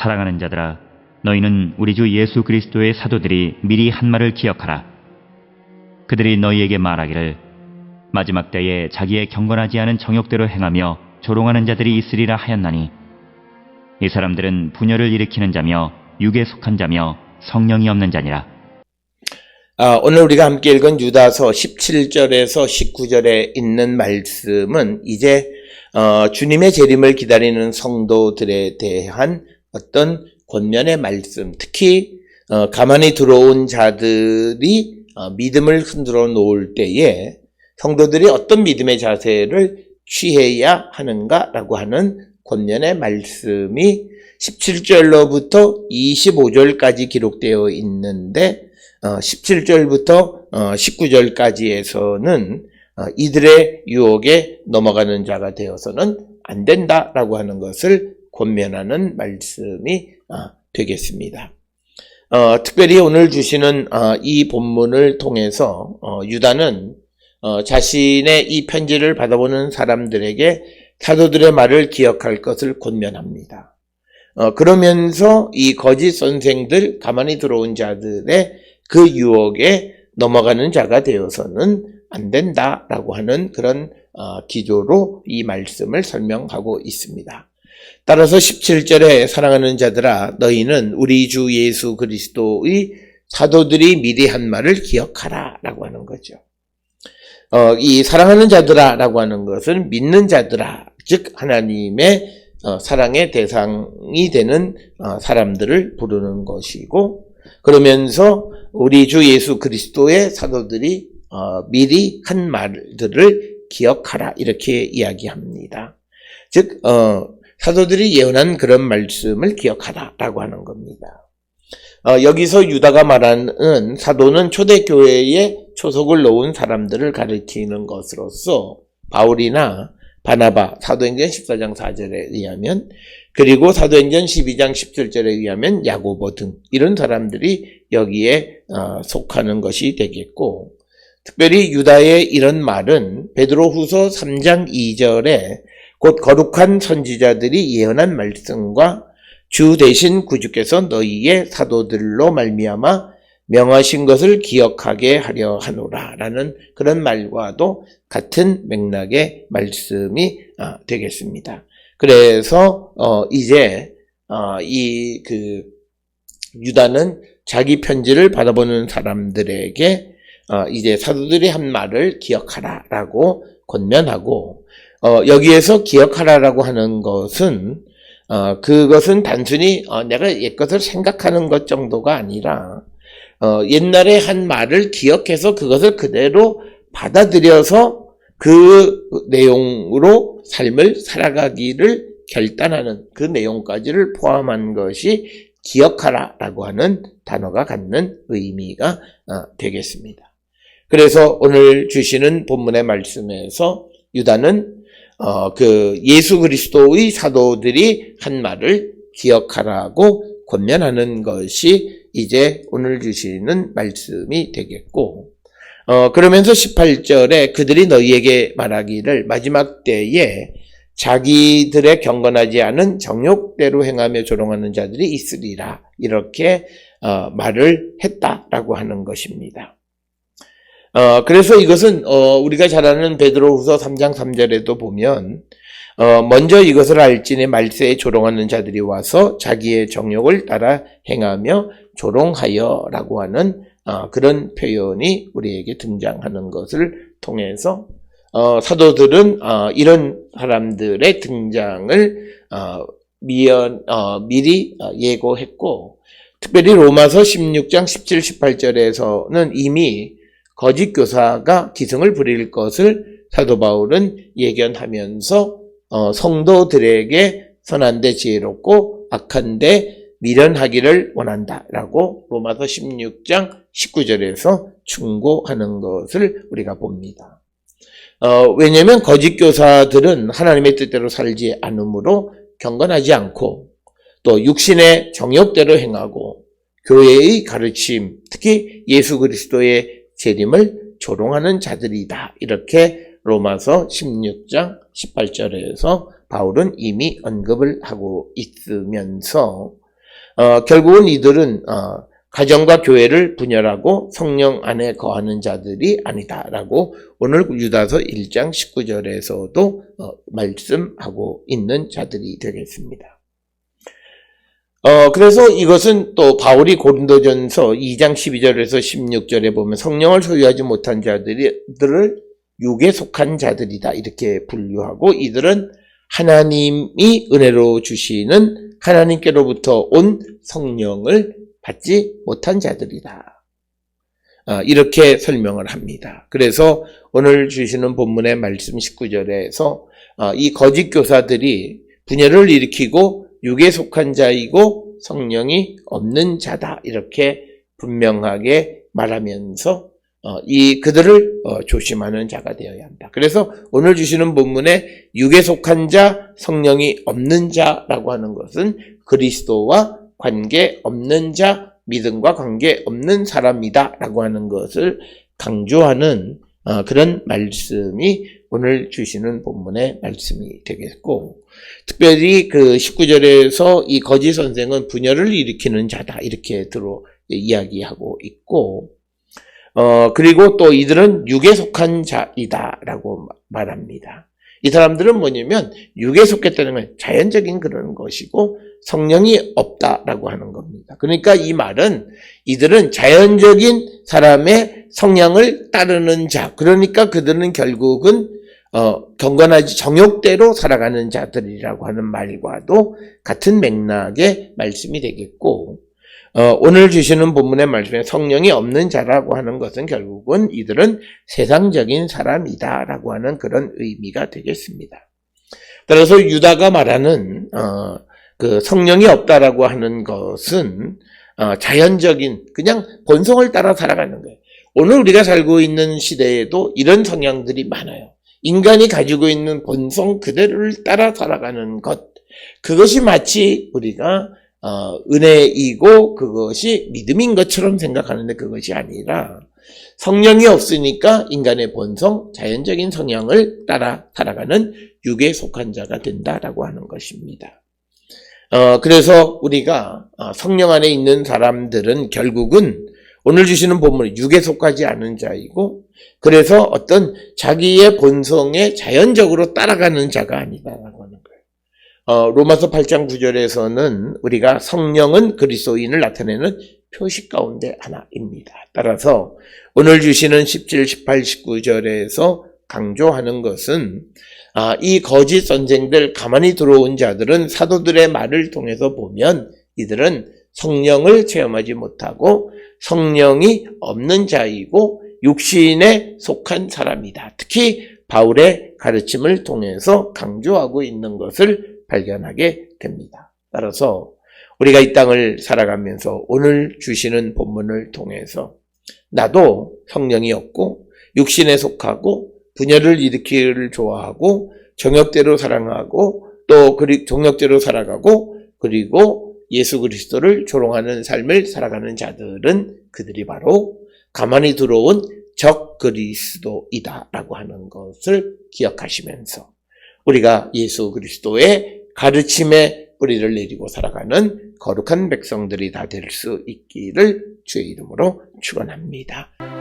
사랑하는 자들아, 너희는 우리 주 예수 그리스도의 사도들이 미리 한 말을 기억하라. 그들이 너희에게 말하기를 마지막 때에 자기의 경건하지 않은 정욕대로 행하며 조롱하는 자들이 있으리라 하였나니, 이 사람들은 분열을 일으키는 자며 육에 속한 자며 성령이 없는 자니라. 오늘 우리가 함께 읽은 유다서 17절에서 19절에 있는 말씀은 이제 주님의 재림을 기다리는 성도들에 대한 어떤 권면의 말씀, 특히 가만히 들어온 자들이 믿음을 흔들어 놓을 때에 성도들이 어떤 믿음의 자세를 취해야 하는가라고 하는 권면의 말씀이 17절로부터 25절까지 기록되어 있는데, 17절부터 19절까지에서는 이들의 유혹에 넘어가는 자가 되어서는 안 된다라고 하는 것을 권면하는 말씀이 되겠습니다. 특별히 오늘 주시는 이 본문을 통해서 유다는 자신의 이 편지를 받아보는 사람들에게 사도들의 말을 기억할 것을 권면합니다. 그러면서 이 거짓 선생들, 가만히 들어온 자들의 그 유혹에 넘어가는 자가 되어서는 안 된다라고 하는 그런 기조로 이 말씀을 설명하고 있습니다. 따라서 17절에 사랑하는 자들아, 너희는 우리 주 예수 그리스도의 사도들이 미리 한 말을 기억하라 라고 하는 거죠. 이 사랑하는 자들아 라고 하는 것은 믿는 자들아, 즉 하나님의 사랑의 대상이 되는 사람들을 부르는 것이고, 그러면서 우리 주 예수 그리스도의 사도들이 미리 한 말들을 기억하라 이렇게 이야기합니다. 즉 사도들이 예언한 그런 말씀을 기억하라라고 하는 겁니다. 여기서 유다가 말하는 사도는 초대교회에 초속을 놓은 사람들을 가리키는 것으로서 바울이나 바나바, 사도행전 14장 4절에 의하면, 그리고 사도행전 12장 17절에 의하면 야고보 등 이런 사람들이 여기에 속하는 것이 되겠고, 특별히 유다의 이런 말은 베드로후서 3장 2절에 곧 거룩한 선지자들이 예언한 말씀과 주 대신 구주께서 너희의 사도들로 말미암아 명하신 것을 기억하게 하려 하노라 라는 그런 말과도 같은 맥락의 말씀이 되겠습니다. 그래서 이제 이 유다는 자기 편지를 받아보는 사람들에게 이제 사도들이 한 말을 기억하라라고 권면하고, 여기에서 기억하라라고 하는 것은 그것은 단순히 내가 옛것을 생각하는 것 정도가 아니라 옛날에 한 말을 기억해서 그것을 그대로 받아들여서 그 내용으로 삶을 살아가기를 결단하는 그 내용까지를 포함한 것이 기억하라라고 하는 단어가 갖는 의미가 되겠습니다. 그래서 오늘 주시는 본문의 말씀에서 유다는 예수 그리스도의 사도들이 한 말을 기억하라고 권면하는 것이 이제 오늘 주시는 말씀이 되겠고, 그러면서 18절에 그들이 너희에게 말하기를 마지막 때에 자기들의 경건하지 않은 정욕대로 행하며 조롱하는 자들이 있으리라 이렇게 말을 했다라고 하는 것입니다. 그래서 이것은 우리가 잘 아는 베드로후서 3장 3절에도 보면 먼저 이것을 알지니 말세에 조롱하는 자들이 와서 자기의 정욕을 따라 행하며 조롱하여라고 하는 그런 표현이 우리에게 등장하는 것을 통해서 사도들은 이런 사람들의 등장을 미리 예고했고, 특별히 로마서 16장 17, 18절에서는 이미 거짓 교사가 기승을 부릴 것을 사도 바울은 예견하면서 성도들에게 선한데 지혜롭고 악한데 미련하기를 원한다라고 로마서 16장 19절에서 충고하는 것을 우리가 봅니다. 왜냐하면 거짓 교사들은 하나님의 뜻대로 살지 않으므로 경건하지 않고 또 육신의 정욕대로 행하고 교회의 가르침, 특히 예수 그리스도의 재림을 조롱하는 자들이다. 이렇게 로마서 16장 18절에서 바울은 이미 언급을 하고 있으면서 결국은 이들은 가정과 교회를 분열하고 성령 안에 거하는 자들이 아니다라고 오늘 유다서 1장 19절에서도 말씀하고 있는 자들이 되겠습니다. 그래서 이것은 또 바울이 고린도전서 2장 12절에서 16절에 보면 성령을 소유하지 못한 자들을 육에 속한 자들이다 이렇게 분류하고, 이들은 하나님이 은혜로 주시는 하나님께로부터 온 성령을 받지 못한 자들이다. 이렇게 설명을 합니다. 그래서 오늘 주시는 본문의 말씀 19절에서 이 거짓 교사들이 분열을 일으키고 육에 속한 자이고 성령이 없는 자다 이렇게 분명하게 말하면서 그들을 조심하는 자가 되어야 한다. 그래서 오늘 주시는 본문에 육에 속한 자, 성령이 없는 자라고 하는 것은 그리스도와 관계 없는 자, 믿음과 관계 없는 사람이다 라고 하는 것을 강조하는 그런 말씀이 오늘 주시는 본문의 말씀이 되겠고, 특별히 그 19절에서 이 거짓 선생은 분열을 일으키는 자다 이렇게 이야기하고 있고, 그리고 또 이들은 육에 속한 자이다라고 말합니다. 이 사람들은 뭐냐면 육에 속했다는 건 자연적인 그런 것이고 성령이 없다라고 하는 겁니다. 그러니까 이 말은 이들은 자연적인 사람의 성향을 따르는 자, 그러니까 그들은 결국은 경건하지 정욕대로 살아가는 자들이라고 하는 말과도 같은 맥락의 말씀이 되겠고, 오늘 주시는 본문의 말씀에 성령이 없는 자라고 하는 것은 결국은 이들은 세상적인 사람이다라고 하는 그런 의미가 되겠습니다. 따라서 유다가 말하는 그 성령이 없다라고 하는 것은 자연적인 그냥 본성을 따라 살아가는 거예요. 오늘 우리가 살고 있는 시대에도 이런 성향들이 많아요. 인간이 가지고 있는 본성 그대로를 따라 살아가는 것, 그것이 마치 우리가 은혜이고 그것이 믿음인 것처럼 생각하는데 그것이 아니라 성령이 없으니까 인간의 본성, 자연적인 성향을 따라 살아가는 육에 속한 자가 된다라고 하는 것입니다. 그래서 우리가 성령 안에 있는 사람들은 결국은 오늘 주시는 본문은 육에 속하지 않은 자이고, 그래서 어떤 자기의 본성에 자연적으로 따라가는 자가 아니다라고 하는 거예요. 로마서 8장 9절에서는 우리가 성령은 그리스도인을 나타내는 표식 가운데 하나입니다. 따라서 오늘 주시는 17, 18, 19절에서 강조하는 것은 이 거짓 선생들, 가만히 들어온 자들은 사도들의 말을 통해서 보면 이들은 성령을 체험하지 못하고 성령이 없는 자이고 육신에 속한 사람이다. 특히 바울의 가르침을 통해서 강조하고 있는 것을 발견하게 됩니다. 따라서 우리가 이 땅을 살아가면서 오늘 주시는 본문을 통해서 나도 성령이 없고 육신에 속하고 분열을 일으키기를 좋아하고 정욕대로 사랑하고 또 정욕대로 살아가고 그리고 예수 그리스도를 조롱하는 삶을 살아가는 자들은 그들이 바로 가만히 들어온 적 그리스도이다라고 하는 것을 기억하시면서 우리가 예수 그리스도의 가르침에 뿌리를 내리고 살아가는 거룩한 백성들이 다 될 수 있기를 주의 이름으로 축원합니다.